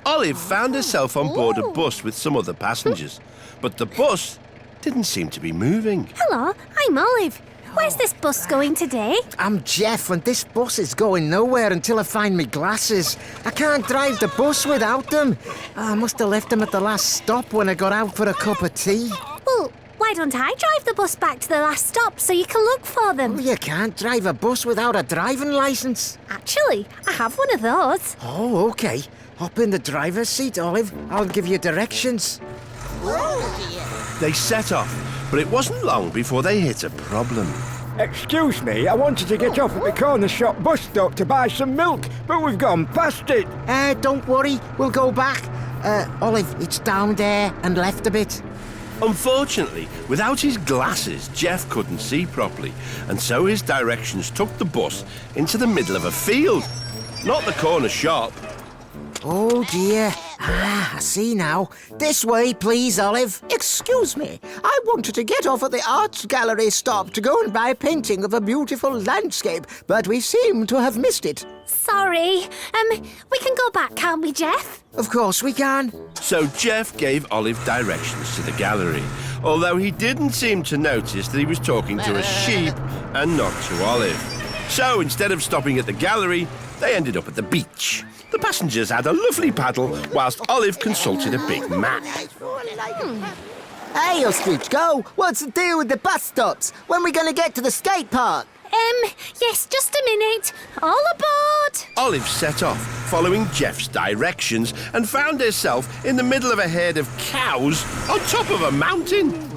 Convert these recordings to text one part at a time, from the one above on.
Olive found herself on board a bus with some other passengers, but the bus didn't seem to be moving. Hello, I'm Olive. Where's this bus going today? I'm Jeff, and this bus is going nowhere until I find me glasses. I can't drive the bus without them. I must have left them at the last stop when I got out for a cup of tea. Well, why don't I drive the bus back to the last stop so you can look for them? Oh, you can't drive a bus without a driving licence. Actually, I have one of those. Oh, OK. Hop in the driver's seat, Olive. I'll give you directions. They set off, but it wasn't long before they hit a problem. Excuse me, I wanted to get off at the corner shop bus stop to buy some milk, but we've gone past it. Don't worry, we'll go back. Olive, it's down there and left a bit. Unfortunately, without his glasses, Jeff couldn't see properly, and so his directions took the bus into the middle of a field, not the corner shop. Oh, dear. I see now. This way, please, Olive. Excuse me, I wanted to get off at the Arts Gallery stop to go and buy a painting of a beautiful landscape, but we seem to have missed it. Sorry. We can go back, can't we, Jeff? Of course we can. So Jeff gave Olive directions to the gallery, although he didn't seem to notice that he was talking to a sheep and not to Olive. So instead of stopping at the gallery, they ended up at the beach. The passengers had a lovely paddle, whilst Olive consulted a big map. Hey, Ostrich, go! What's the deal with the bus stops? When are we going to get to the skate park? Yes, just a minute. All aboard! Olive set off, following Jeff's directions, and found herself in the middle of a herd of cows on top of a mountain.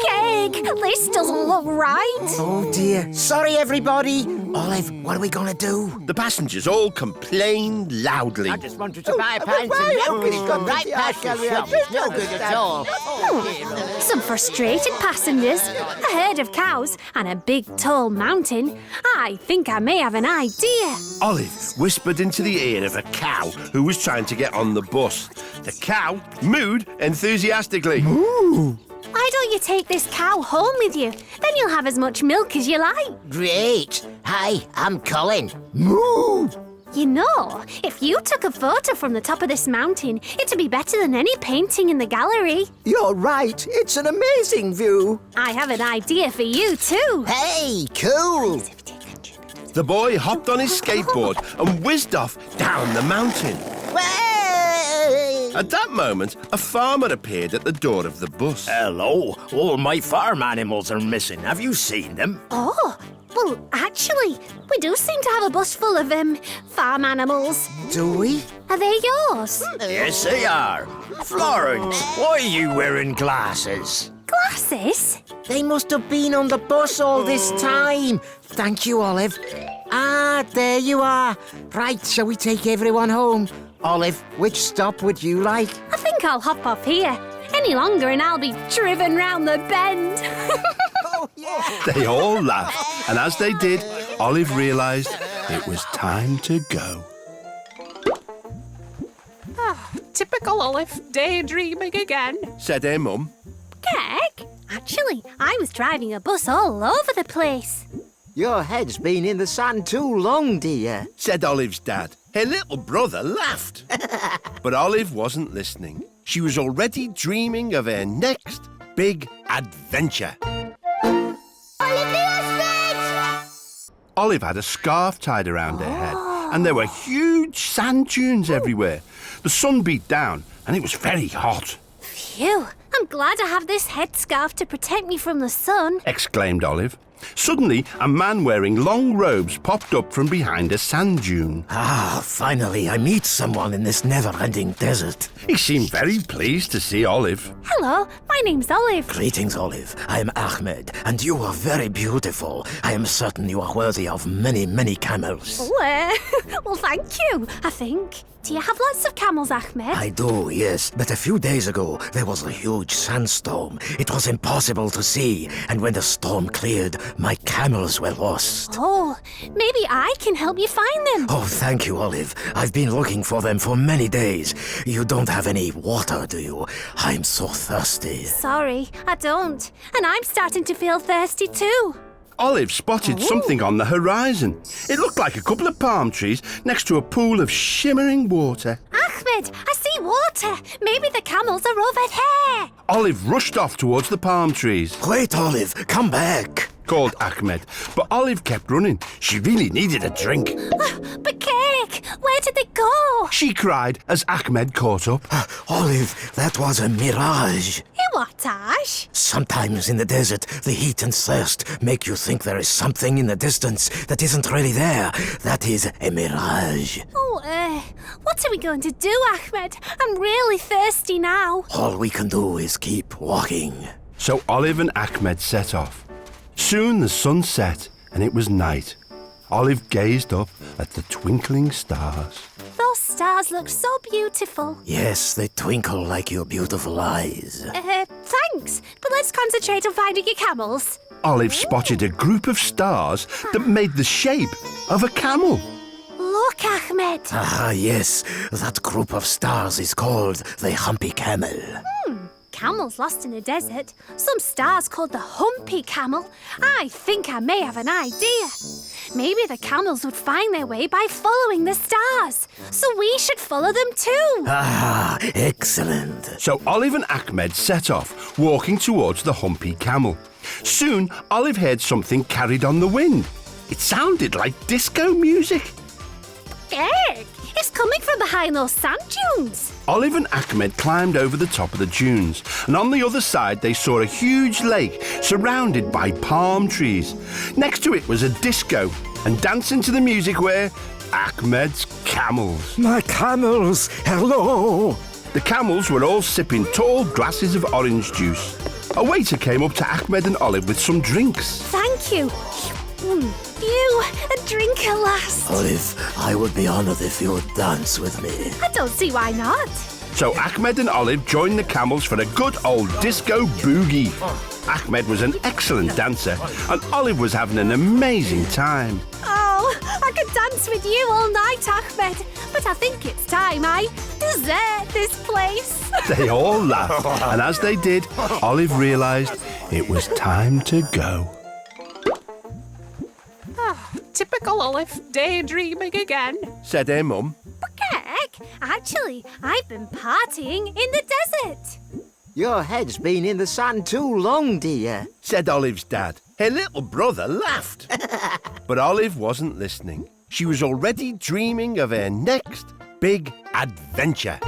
Cake, this doesn't look right. Oh, dear. Sorry, everybody. Olive, what are we going to do? The passengers all complained loudly. I just wanted to buy a pint of milk and it's gone right past the shop. It's no good at all. Some frustrated passengers, a herd of cows, and a big tall mountain. I think I may have an idea. Olive whispered into the ear of a cow who was trying to get on the bus. The cow mooed enthusiastically. Ooh. Why don't you take this cow home with you? Then you'll have as much milk as you like. Great. Hi, I'm Colin. Moo! You know, if you took a photo from the top of this mountain, it'd be better than any painting in the gallery. You're right, it's an amazing view. I have an idea for you too. Hey, cool. The boy hopped on his skateboard and whizzed off down the mountain. At that moment, a farmer appeared at the door of the bus. Hello. All my farm animals are missing. Have you seen them? Oh, well, actually, we do seem to have a bus full of, farm animals. Do we? Are they yours? Yes, they are. Florence, why are you wearing glasses? Glasses? They must have been on the bus all this time. Thank you, Olive. Ah, there you are. Right, shall we take everyone home? Olive, which stop would you like? I think I'll hop off here. Any longer and I'll be driven round the bend. They all laughed, and as they did, Olive realised it was time to go. Typical Olive, daydreaming again. Said her mum. Kek? Actually, I was driving a bus all over the place. Your head's been in the sand too long, dear. Said Olive's dad. Her little brother laughed. But Olive wasn't listening. She was already dreaming of her next big adventure. Olive had a scarf tied around her head, and there were huge sand dunes everywhere. The sun beat down, and it was very hot. Phew, I'm glad I have this headscarf to protect me from the sun. Exclaimed Olive. Suddenly, a man wearing long robes popped up from behind a sand dune. Ah, finally I meet someone in this never-ending desert. He seemed very pleased to see Olive. Hello, my name's Olive. Greetings, Olive. I am Ahmed, and you are very beautiful. I am certain you are worthy of many, many camels. Oh, well, thank you, I think. Do you have lots of camels, Ahmed? I do, yes. But a few days ago, there was a huge sandstorm. It was impossible to see, and when the storm cleared, my camels were lost. Oh, maybe I can help you find them. Oh, thank you, Olive. I've been looking for them for many days. You don't have any water, do you? I'm so thirsty. Sorry, I don't. And I'm starting to feel thirsty too. Olive spotted something on the horizon. It looked like a couple of palm trees next to a pool of shimmering water. Ahmed, I see water. Maybe the camels are over here. Olive rushed off towards the palm trees. Wait, Olive, come back. Called Ahmed, but Olive kept running. She really needed a drink. But Cake, where did they go? She cried as Ahmed caught up. Olive, that was a mirage. What, Ash? Sometimes in the desert, the heat and thirst make you think there is something in the distance that isn't really there. That is a mirage. Oh, what are we going to do, Ahmed? I'm really thirsty now. All we can do is keep walking. So Olive and Ahmed set off. Soon the sun set and it was night. Olive gazed up at the twinkling stars. Those stars look so beautiful. Yes, they twinkle like your beautiful eyes. Thanks, but let's concentrate on finding your camels. Olive spotted a group of stars that made the shape of a camel. Look, Ahmed. Ah, yes, that group of stars is called the Humpy Camel. Camels lost in the desert. Some stars called the Humpy Camel. I think I may have an idea. Maybe the camels would find their way by following the stars. So we should follow them too. Ah, excellent. So Olive and Ahmed set off, walking towards the Humpy Camel. Soon, Olive heard something carried on the wind. It sounded like disco music. Egg! It's coming from behind those sand dunes. Olive and Ahmed climbed over the top of the dunes, and on the other side they saw a huge lake surrounded by palm trees. Next to it was a disco, and dancing to the music were Ahmed's camels. My camels, hello. The camels were all sipping tall glasses of orange juice. A waiter came up to Ahmed and Olive with some drinks. Thank you. You, a drinker, lass. Olive, I would be honored if you would dance with me. I don't see why not. So Ahmed and Olive joined the camels for a good old disco boogie. Ahmed was an excellent dancer, and Olive was having an amazing time. Oh, I could dance with you all night, Ahmed. But I think it's time I desert this place. They all laughed, and as they did, Olive realised it was time to go. Typical Olive, daydreaming again. Said her mum. Heck, actually, I've been partying in the desert. Your head's been in the sand too long, dear. Said Olive's dad. Her little brother laughed. But Olive wasn't listening. She was already dreaming of her next big adventure.